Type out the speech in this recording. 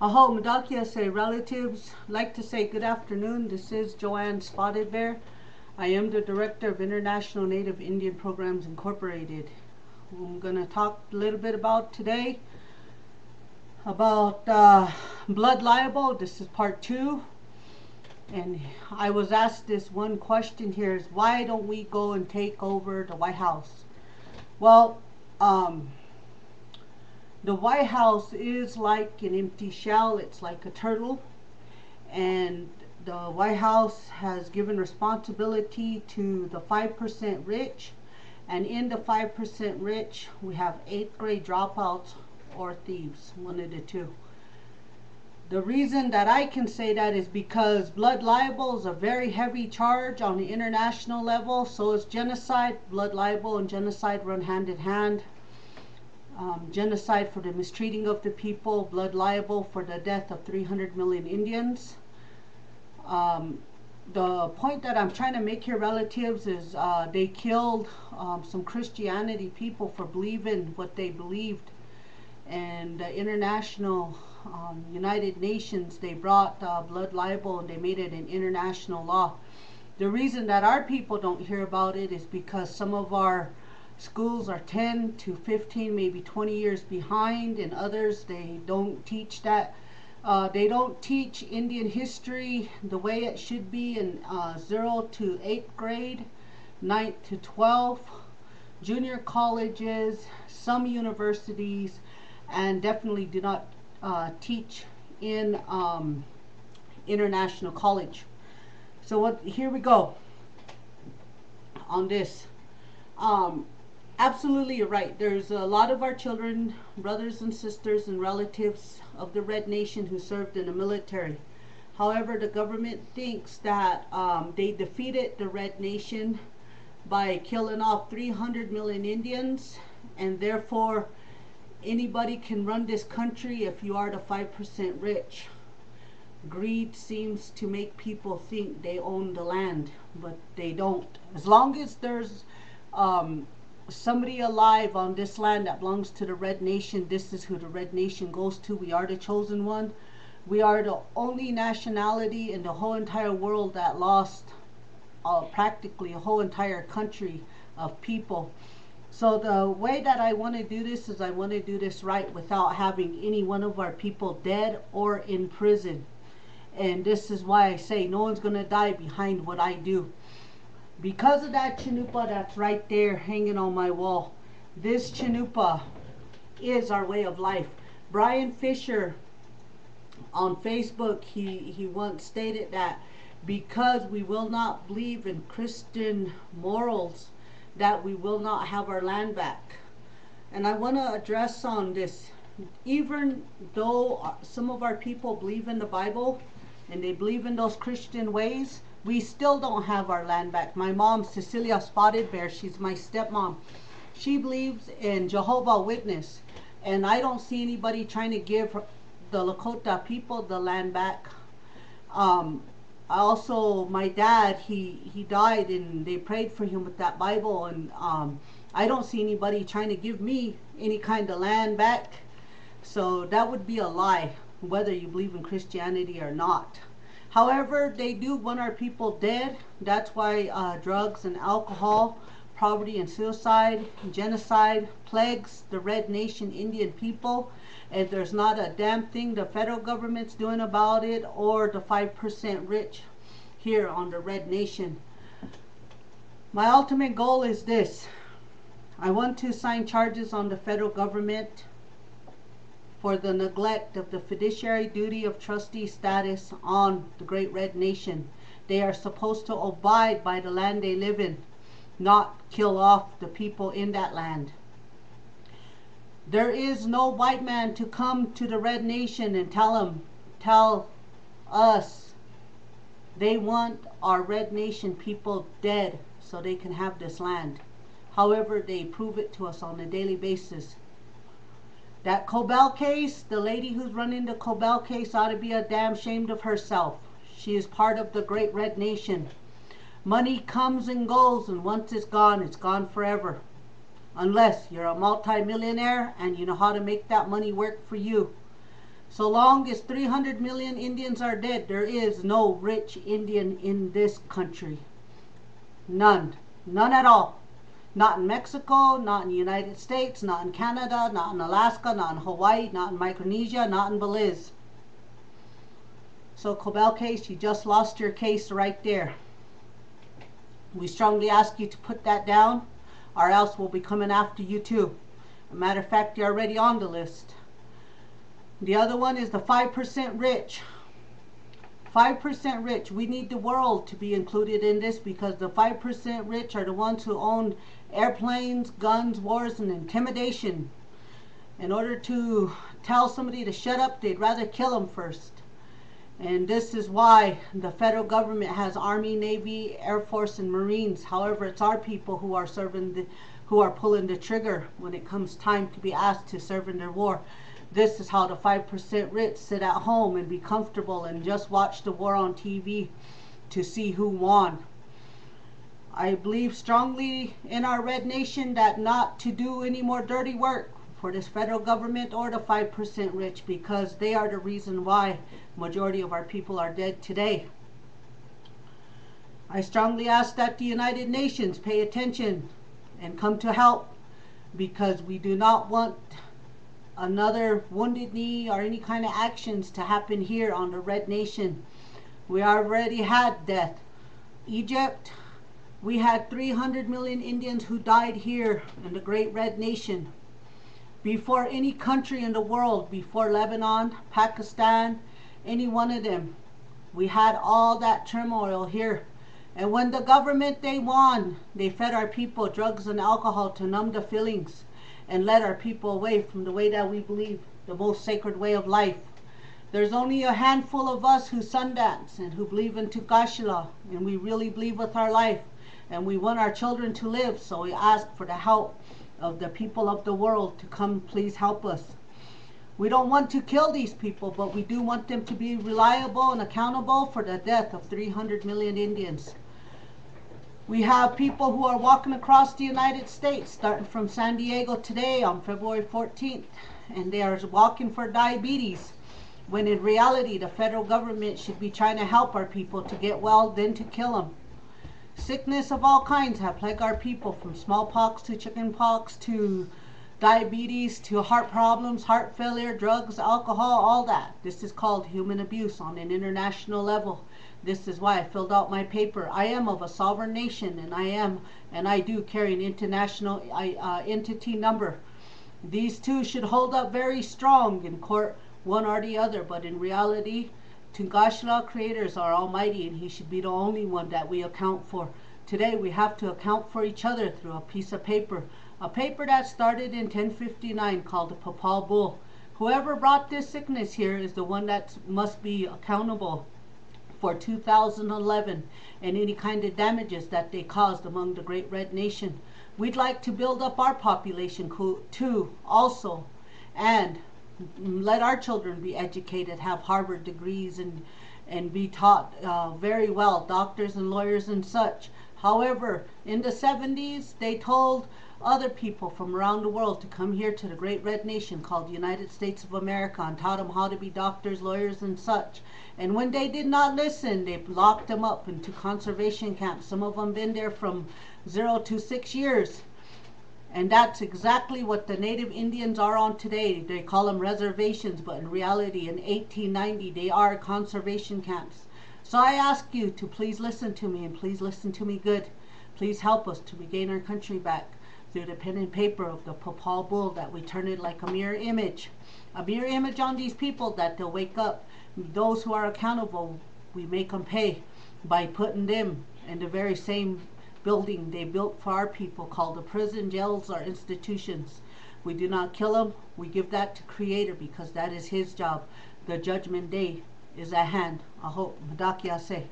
Aho Madakia say relatives, like to say good afternoon. This is Joanne Spotted Bear. I am the Director of International Native Indian Programs Incorporated. I'm going to talk a little bit about today about blood libel. This is part 2. And I was asked this one question here is, why don't we go and take over the White House? Well, the White House is like an empty shell. It's like a turtle. And the White House has given responsibility to the 5% rich. And in the 5% rich, we have 8th grade dropouts or thieves, one of the two. The reason that I can say that is because blood libel is a very heavy charge on the international level. So is genocide. Blood libel and genocide run hand in hand. Genocide for the mistreating of the people, blood libel for the death of 300 million Indians. The point that I'm trying to make here, relatives, is they killed some Christianity people for believing what they believed. And the international United Nations, they brought blood libel and they made it an international law. The reason that our people don't hear about it is because some of our schools are 10 to 15, maybe 20 years behind, and others, they don't teach that. They don't teach Indian history the way it should be in 0 to 8th grade, 9th to 12th, junior colleges, some universities, and definitely do not teach in international college. So here we go on this. Absolutely, you're right. There's a lot of our children, brothers and sisters and relatives of the Red Nation who served in the military. However, the government thinks that they defeated the Red Nation by killing off 300 million Indians, and therefore anybody can run this country if you are the 5% rich. Greed seems to make people think they own the land, but they don't. As long as there's somebody alive on this land that belongs to the Red Nation, this is who the Red Nation goes to. We are the chosen one. We are the only nationality in the whole entire world that lost practically a whole entire country of people. So the way that I want to do this is I want to do this right without having any one of our people dead or in prison. And this is why I say no one's going to die behind what I do. Because of that chanupa that's right there hanging on my wall. This chanupa is our way of life. Brian Fisher on Facebook, he once stated that because we will not believe in Christian morals, that we will not have our land back. And I want to address on this. Even though some of our people believe in the Bible and they believe in those Christian ways, we still don't have our land back. My mom, Cecilia Spotted Bear, she's my stepmom. She believes in Jehovah Witness. And I don't see anybody trying to give the Lakota people the land back. Also, my dad, he died and they prayed for him with that Bible. And I don't see anybody trying to give me any kind of land back. So that would be a lie, whether you believe in Christianity or not. However, they do want our people dead. That's why drugs and alcohol, poverty and suicide, genocide plagues the Red Nation Indian people. And there's not a damn thing the federal government's doing about it, or the 5% rich here on the Red Nation. My ultimate goal is this. I want to sign charges on the federal government for the neglect of the fiduciary duty of trustee status on the Great Red Nation. They are supposed to abide by the land they live in, not kill off the people in that land. There is no white man to come to the Red Nation and tell us they want our Red Nation people dead so they can have this land. However, they prove it to us on a daily basis. That Cobell case, the lady who's running the Cobell case ought to be a damn ashamed of herself. She is part of the Great Red Nation. Money comes and goes, and once it's gone forever. Unless you're a multi-millionaire and you know how to make that money work for you. So long as 300 million Indians are dead, there is no rich Indian in this country. None. None at all. Not in Mexico, not in the United States, not in Canada, not in Alaska, not in Hawaii, not in Micronesia, not in Belize. So Cobell case, you just lost your case right there. We strongly ask you to put that down, or else we'll be coming after you too. As a matter of fact, you're already on the list. The other one is the 5% rich. 5% rich. We need the world to be included in this, because the 5% rich are the ones who own airplanes, guns, wars, and intimidation. In order to tell somebody to shut up, they'd rather kill them first. And this is why the federal government has Army, Navy, Air Force, and Marines. However, it's our people who are who are pulling the trigger when it comes time to be asked to serve in their war. This is how the 5% rich sit at home and be comfortable and just watch the war on TV to see who won. I believe strongly in our red nation that not to do any more dirty work for this federal government or the 5% rich, because they are the reason why majority of our people are dead today. I strongly ask that the United Nations pay attention and come to help, because we do not want another Wounded Knee or any kind of actions to happen here on the red nation. We already had death. Egypt, we had 300 million Indians who died here in the great red nation. Before any country in the world, before Lebanon, Pakistan, any one of them, we had all that turmoil here. And when the government, they won, they fed our people drugs and alcohol to numb the feelings and led our people away from the way that we believe, the most sacred way of life. There's only a handful of us who Sundance and who believe in Tukashila, and we really believe with our life, and we want our children to live. So we ask for the help of the people of the world to come please help us. We don't want to kill these people, but we do want them to be reliable and accountable for the death of 300 million Indians. We have people who are walking across the United States, starting from San Diego today on February 14th, and they are walking for diabetes, when in reality the federal government should be trying to help our people to get well, then to kill them. Sickness of all kinds have plagued our people, from smallpox to chickenpox to diabetes to heart problems, heart failure, drugs, alcohol, all that. This is called human abuse on an international level. This is why I filled out my paper. I am of a sovereign nation, and I do carry an international entity number. These two should hold up very strong in court, one or the other, but in reality, Tungashla creators are almighty, and he should be the only one that we account for. Today we have to account for each other through a piece of paper. A paper that started in 1059 called the Papal Bull. Whoever brought this sickness here is the one that must be accountable for 2011 and any kind of damages that they caused among the great red nation. We'd like to build up our population too also, and let our children be educated, have Harvard degrees, and be taught very well, doctors and lawyers and such. However, in the 70s, they told other people from around the world to come here to the great red nation called the United States of America, and taught them how to be doctors, lawyers, and such. And when they did not listen, they locked them up into conservation camps. Some of them been there from 0 to 6 years. And that's exactly what the native Indians are on today. They call them reservations, but in reality, in 1890, they are conservation camps. So I ask you to please listen to me, and please listen to me good. Please help us to regain our country back through the pen and paper of the Papal Bull, that we turn it like a mirror image on these people, that they'll wake up. Those who are accountable, we make them pay by putting them in the very same building they built for our people, called the prison, jails, or institutions. We do not kill them. We give that to Creator, because that is his job. The judgment day is at hand. I hope. Madakia say.